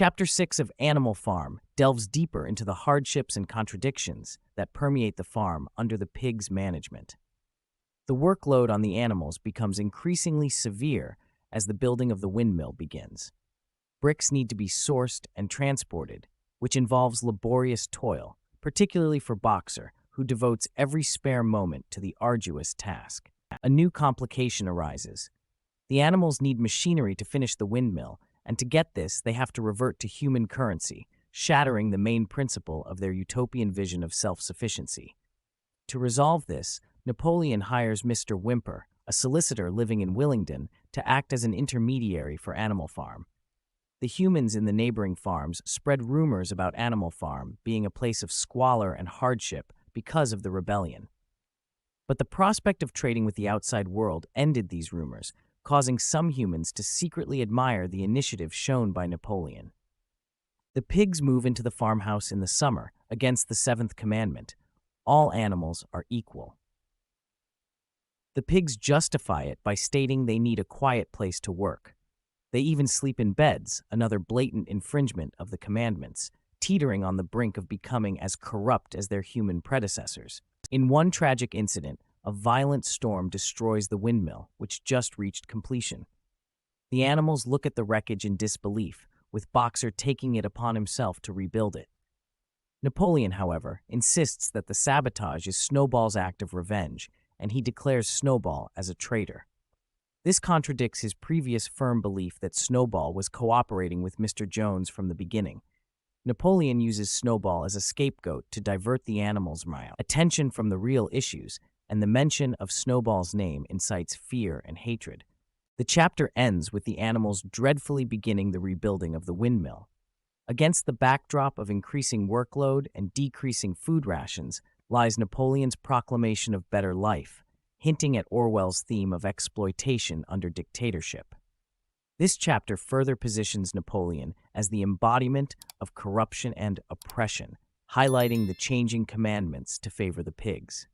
Chapter 6 of Animal Farm delves deeper into the hardships and contradictions that permeate the farm under the pig's management. The workload on the animals becomes increasingly severe as the building of the windmill begins. Bricks need to be sourced and transported, which involves laborious toil, particularly for Boxer, who devotes every spare moment to the arduous task. A new complication arises. The animals need machinery to finish the windmill, and to get this, they have to revert to human currency, shattering the main principle of their utopian vision of self-sufficiency. To resolve this, Napoleon hires Mr. Whymper, a solicitor living in Willingdon, to act as an intermediary for Animal Farm. The humans in the neighboring farms spread rumors about Animal Farm being a place of squalor and hardship because of the rebellion. But the prospect of trading with the outside world ended these rumors, causing some humans to secretly admire the initiative shown by Napoleon. The pigs move into the farmhouse in the summer, against the seventh commandment: all animals are equal. The pigs justify it by stating they need a quiet place to work. They even sleep in beds, another blatant infringement of the commandments, teetering on the brink of becoming as corrupt as their human predecessors. In one tragic incident, a violent storm destroys the windmill, which just reached completion. The animals look at the wreckage in disbelief, with Boxer taking it upon himself to rebuild it. Napoleon, however, insists that the sabotage is Snowball's act of revenge, and he declares Snowball as a traitor. This contradicts his previous firm belief that Snowball was cooperating with Mr. Jones from the beginning. Napoleon uses Snowball as a scapegoat to divert the animals' attention from the real issues, and the mention of Snowball's name incites fear and hatred. The chapter ends with the animals dreadfully beginning the rebuilding of the windmill. Against the backdrop of increasing workload and decreasing food rations lies Napoleon's proclamation of better life, hinting at Orwell's theme of exploitation under dictatorship. This chapter further positions Napoleon as the embodiment of corruption and oppression, highlighting the changing commandments to favor the pigs.